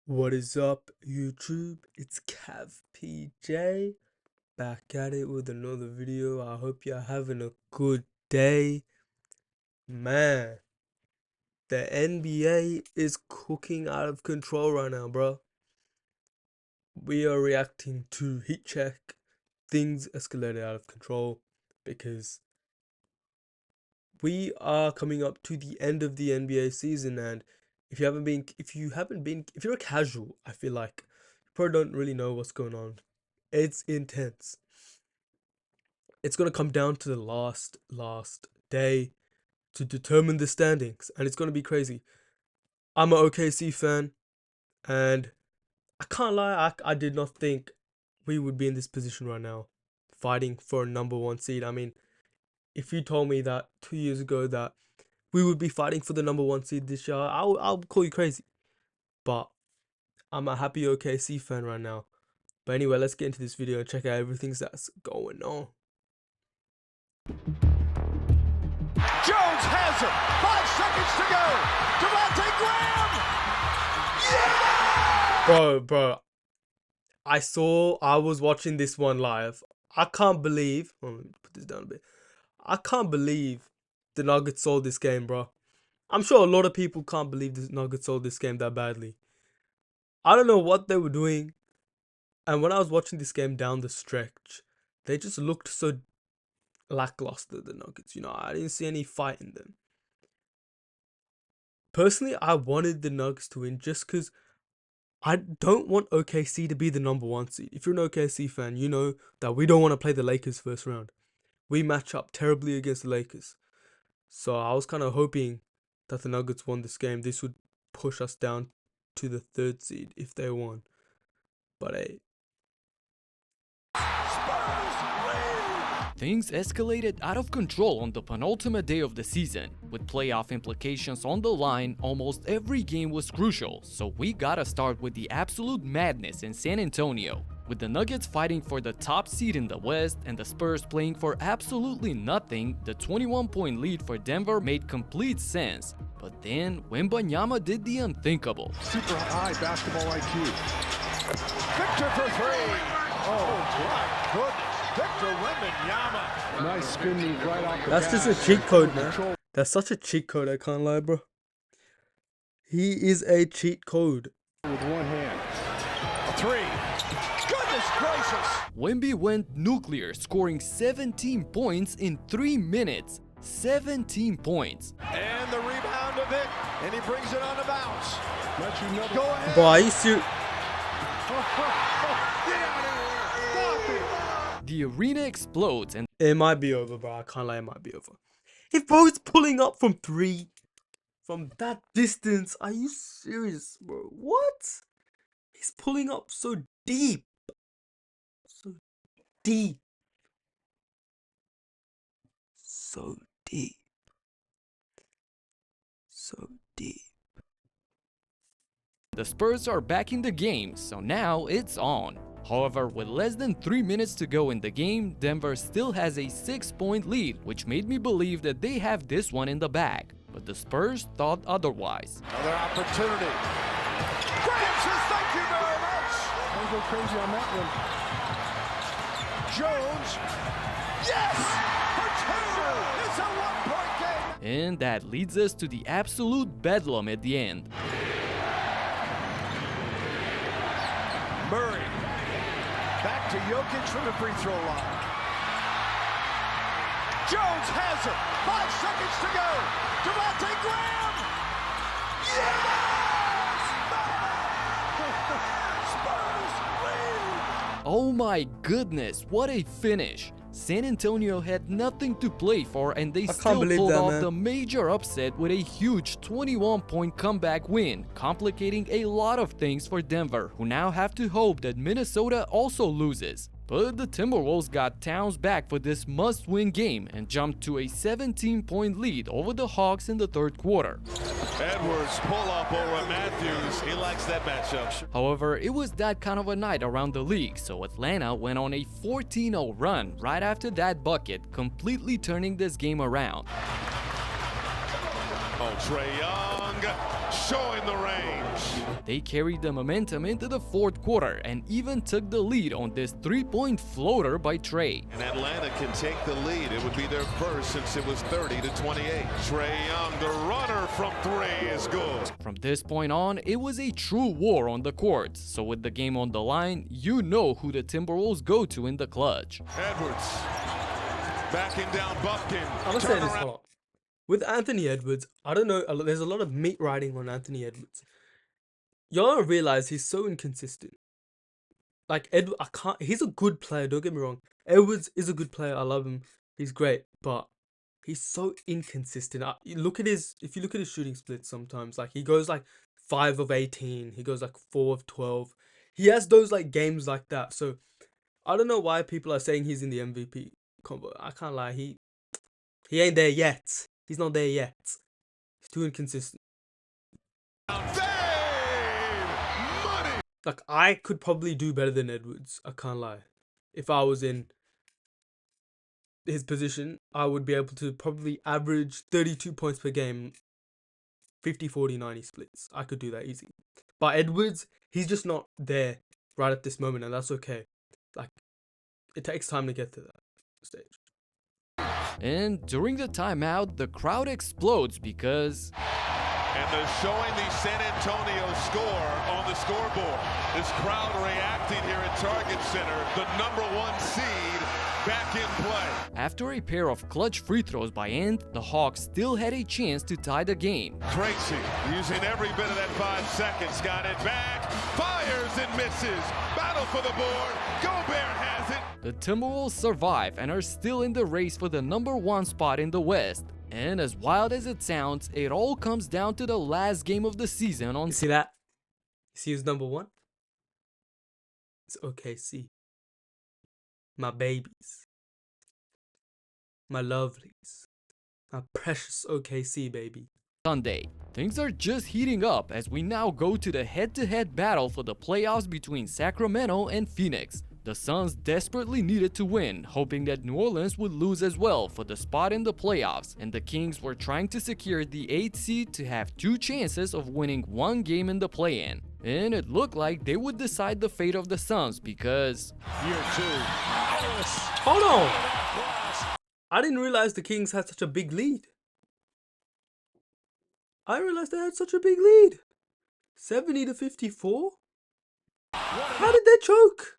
What is up, YouTube? It's Cav PJ back at it with another video. I hope you're having a good day. Man, the NBA is cooking out of control right now, bro. We are reacting to Heat Check. Things escalated out of control because we are coming up to the end of the NBA season, and if you're a casual, I feel like you probably don't really know what's going on. It's intense. It's gonna come down to the last day to determine the standings, and it's gonna be crazy. I'm an OKC fan, and I can't lie, I did not think we would be in this position right now, fighting for a number one seed. I mean, if you told me that 2 years ago that we would be fighting for the number one seed this year, I'll call you crazy. But I'm a happy OKC fan right now. But anyway, let's get into this video and check out everything that's going on. Jones has it. 5 seconds to go. Devontae Graham. Yeah! Bro, I was watching this one live. I can't believe, let me put this down a bit. I can't believe the Nuggets sold this game, bro. I'm sure a lot of people can't believe the Nuggets sold this game that badly. I don't know what they were doing. And when I was watching this game down the stretch, they just looked so lackluster, the Nuggets. I didn't see any fight in them. Personally, I wanted the Nuggets to win just because I don't want OKC to be the number one seed. If you're an OKC fan, you know that we don't want to play the Lakers first round. We match up terribly against the Lakers. So I was kind of hoping that the Nuggets won this game. This would push us down to the 3rd seed if they won. But hey. Things escalated out of control on the penultimate day of the season. With playoff implications on the line, almost every game was crucial, so we gotta start with the absolute madness in San Antonio. With the Nuggets fighting for the top seed in the West and the Spurs playing for absolutely nothing, the 21-point lead for Denver made complete sense. But then, Wembanyama did the unthinkable. Super high basketball IQ. Victor for 3. Oh, my goodness. Victor Wembanyama. Nice spin move right off the That's just a cheat code, man. That's such a cheat code, I can't lie, bro. He is a cheat code. With one hand. A 3. Goodness gracious. Wemby went nuclear, scoring 17 points in 3 minutes. 17 points. And the rebound of it. And he brings it on the bounce. Let you know. Go ahead. Bro, are you serious? Get out of here. Stop it. The arena explodes and It might be over, bro. I can't lie, it might be over. If bro is pulling up from 3, from that distance, are you serious, bro? What? He's pulling up so deep. So deep. So deep. So deep. the Spurs are back in the game, so now it's on. However, with less than 3 minutes to go in the game, Denver still has a 6-point lead, which made me believe that they have this one in the bag. But the Spurs thought otherwise. Another opportunity. Graham says thank you very much. Don't go crazy on that one. Jones. Yes! For 2! It's a 1-point game. And that leads us to the absolute bedlam at the end. Murray. Back to Jokic from the free throw line. Jones has it. 5 seconds to go. Devontae Graham. Yes! Spurs lead. Oh my goodness, what a finish! San Antonio had nothing to play for and they still pulled off the major upset with a huge 21-point comeback win, complicating a lot of things for Denver, who now have to hope that Minnesota also loses. But the Timberwolves got Towns back for this must-win game and jumped to a 17-point lead over the Hawks in the 3rd quarter. Edwards pull up over Matthews. He likes that matchup. However, it was that kind of a night around the league, so Atlanta went on a 14-0 run right after that bucket, completely turning this game around. Oh, Trae Young showing the range. They carried the momentum into the fourth quarter and even took the lead on this three-point floater by Trae. And Atlanta can take the lead. It would be their first since it was 30-28. Trae Young, the runner from three, is good. From this point on, it was a true war on the court. So with the game on the line, you know who the Timberwolves go to in the clutch. Edwards backing down Buffkin. I'm gonna say this, hold on. With Anthony Edwards, I don't know, there's a lot of meat riding on Anthony Edwards. Y'all don't realize he's so inconsistent. Like, he's a good player, don't get me wrong. Edwards is a good player, I love him. He's great, but he's so inconsistent. If you look at his shooting splits sometimes, like, he goes like 5 of 18, he goes like 4 of 12. He has those like games like that. So, I don't know why people are saying he's in the MVP combo. I can't lie, he ain't there yet. He's not there yet. He's too inconsistent. Like, I could probably do better than Edwards. I can't lie. If I was in his position, I would be able to probably average 32 points per game, 50, 40, 90 splits. I could do that easy. But Edwards, he's just not there right at this moment, and that's okay. Like, it takes time to get to that stage. And during the timeout, the crowd explodes because... And they're showing the San Antonio score on the scoreboard. This crowd reacting here at Target Center. The #1 seed back in play. After a pair of clutch free throws by Ant, the Hawks still had a chance to tie the game. Tracy using every bit of that 5 seconds. Got it back. Fires and misses. Battle for the board. Gobert has it. The Timberwolves survive and are still in the race for the #1 spot in the West. And as wild as it sounds, it all comes down to the last game of the season on... You see that? You see who's #1? It's OKC. My babies. My lovelies. My precious OKC, baby. Sunday. Things are just heating up as we now go to the head-to-head battle for the playoffs between Sacramento and Phoenix. The Suns desperately needed to win, hoping that New Orleans would lose as well for the spot in the playoffs, and the Kings were trying to secure the 8th seed to have 2 chances of winning 1 game in the play-in. And it looked like they would decide the fate of the Suns because... Year 2. Hold on! I didn't realize the Kings had such a big lead. I realized they had such a big lead. 70-54? How did they choke?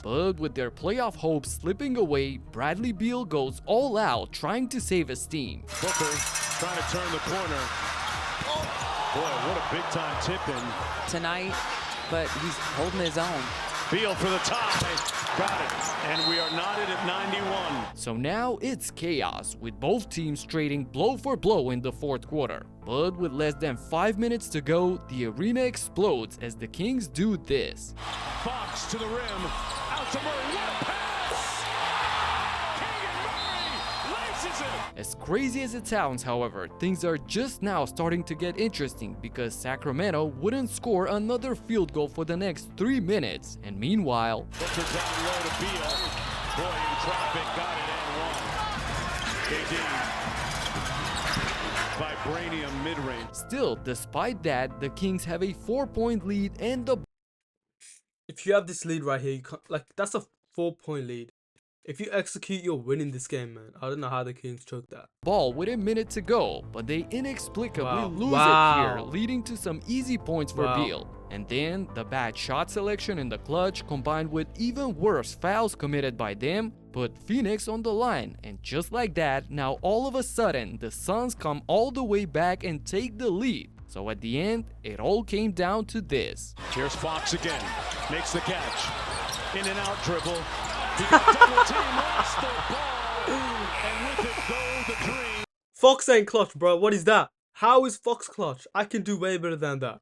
But with their playoff hopes slipping away, Bradley Beal goes all out trying to save his team. Booker trying to turn the corner. Boy, what a big time tip in tonight, but he's holding his own. Beal for the tie. Got it. And we are knotted at 91. So now it's chaos, with both teams trading blow for blow in the fourth quarter. But with less than 5 minutes to go, the arena explodes as the Kings do this. Fox to the rim. Out to Murray. What a pass! Keegan Murray laces it. As crazy as it sounds, however, things are just now starting to get interesting because Sacramento wouldn't score another field goal for the next 3 minutes. And meanwhile, Booker down low to Beal. Boy, in traffic, got it and one. KD. Vibranium mid-range. Still, despite that, the Kings have a 4-point lead and the If you have this lead right here, you can't, like, that's a 4-point lead. If you execute, you're winning this game, man. I don't know how the Kings choked that. ball with a minute to go, but they inexplicably lose Wow. it here, leading to some easy points for Beal. And then the bad shot selection in the clutch combined with even worse fouls committed by them put Phoenix on the line, and just like that, now all of a sudden the Suns come all the way back and take the lead. So at the end, it all came down to this. Here's Fox again. Makes the catch. In and out dribble. He got double team, lost the ball. And with it go the dream. Fox ain't clutch, bro. What is that? How is Fox clutch? I can do way better than that.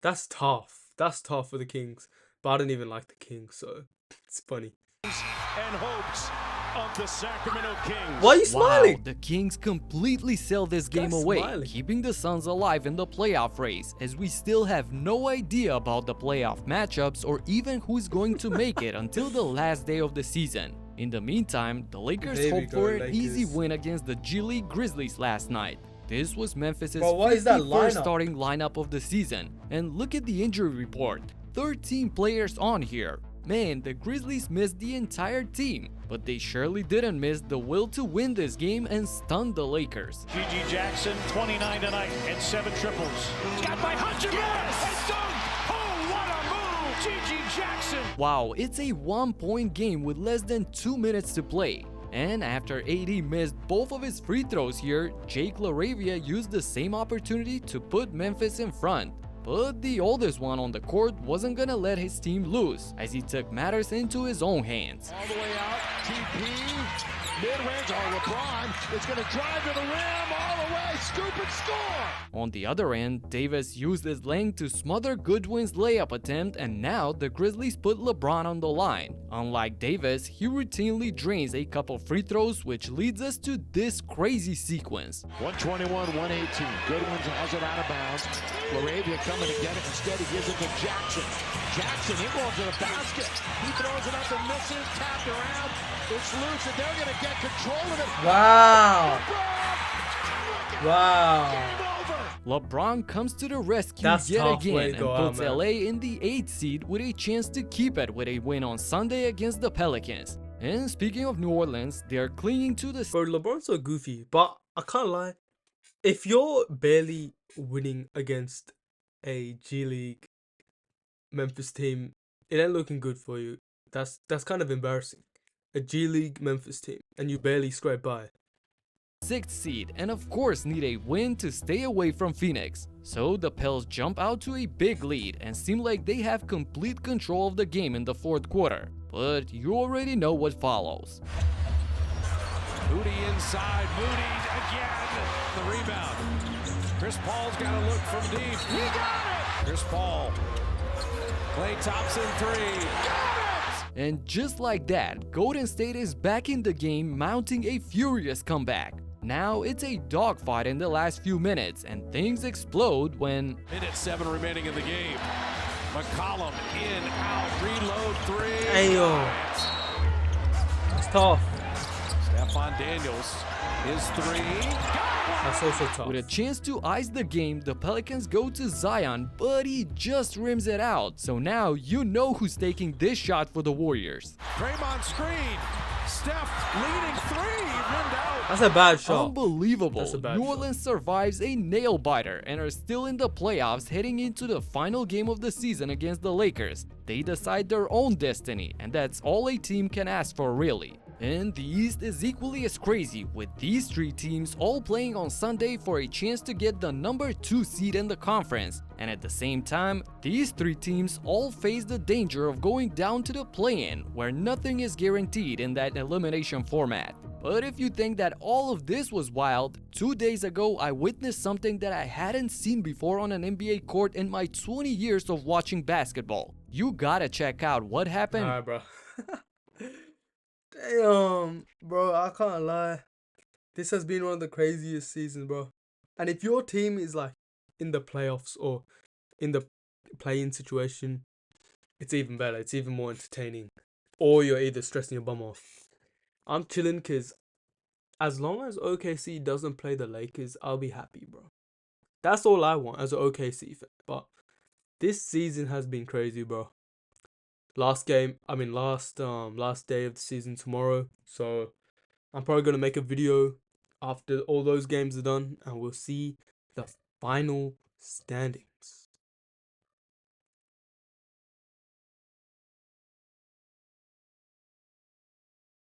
That's tough. That's tough for the Kings. But I don't even like the Kings, so it's funny. And hopes of the Sacramento Kings. Why are you smiling? Wow, the Kings completely sell this game guy's away, smiling. keeping the Suns alive in the playoff race, as we still have no idea about the playoff matchups or even who's going to make it until the last day of the season. In the meantime, the Lakers There we hoped go, for an Lakers. easy win against the G League Grizzlies last night. This was Memphis's Bro, what is that 51st lineup? starting lineup of the season. And look at the injury report. 13 players on here. Man, the Grizzlies missed the entire team, but they surely didn't miss the will to win this game and stun the Lakers. G.G. Jackson, 29 tonight and 7 triples. Got by Hunter. Yes! And dunk! Oh, what a move! G.G. Jackson. Wow, it's a 1-point game with less than 2 minutes to play. And after AD missed both of his free throws here, Jake LaRavia used the same opportunity to put Memphis in front. But the oldest one on the court wasn't gonna let his team lose, as he took matters into his own hands. All the way out, TP, mid-range, LeBron is gonna drive to the rim, all the way, scoop and score! On the other end, Davis used his length to smother Goodwin's layup attempt, and now the Grizzlies put LeBron on the line. Unlike Davis, he routinely drains a couple free throws, which leads us to this crazy sequence. 121-118, Goodwin has it out of bounds, LaRavia coming to get it, instead he gives it to Jackson. Jackson, he rolls to the basket, he throws it up and misses, tapped around, it's loose and they're gonna get control of it. Wow. LeBron! Wow. Game over! LeBron comes to the rescue That's yet tough again way and to go out, puts man. LA in the 8th seed with a chance to keep it with a win on Sunday against the Pelicans. And speaking of New Orleans, they are clinging to the Bro, LeBron's so goofy, but I can't lie. If you're barely winning against a G League Memphis team, it ain't looking good for you. That's kind of embarrassing. A G League Memphis team, and you barely scrape by. 6th seed and of course need a win to stay away from Phoenix. So the Pels jump out to a big lead and seem like they have complete control of the game in the 4th quarter. But you already know what follows. Moody inside, Moody again, the rebound. Chris Paul's got to look from deep. He got it! Chris Paul, Klay Thompson 3. Got it! And just like that, Golden State is back in the game, mounting a furious comeback. Now it's a dogfight in the last few minutes and things explode when Minute 7 remaining in the game. McCollum in, out, reload 3. Ayo. It's tough. Stephon Daniels, his 3. That's also tough. with a chance to ice the game, the Pelicans go to Zion, but he just rims it out. So now you know who's taking this shot for the Warriors. Draymond screen. Steph leading 3, rimmed out. That's a bad shot. Unbelievable. That's a bad New shot. Orleans survives a nail-biter and are still in the playoffs heading into the final game of the season against the Lakers. They decide their own destiny, and that's all a team can ask for really. And the East is equally as crazy, with these 3 teams all playing on Sunday for a chance to get the number 2 seed in the conference. And at the same time, these 3 teams all face the danger of going down to the play-in, where nothing is guaranteed in that elimination format. But if you think that all of this was wild, 2 days ago I witnessed something that I hadn't seen before on an NBA court in my 20 years of watching basketball. You gotta check out what happened. Alright, bro. Damn, bro, I can't lie. This has been one of the craziest seasons, bro. And if your team is like in the playoffs or in the play-in situation, it's even better. It's even more entertaining. Or you're either stressing your bum off. I'm chilling because as long as OKC doesn't play the Lakers, I'll be happy, bro. That's all I want as an OKC fan. But this season has been crazy, bro. Last day of the season tomorrow. So I'm probably gonna make a video after all those games are done, and we'll see the final standings.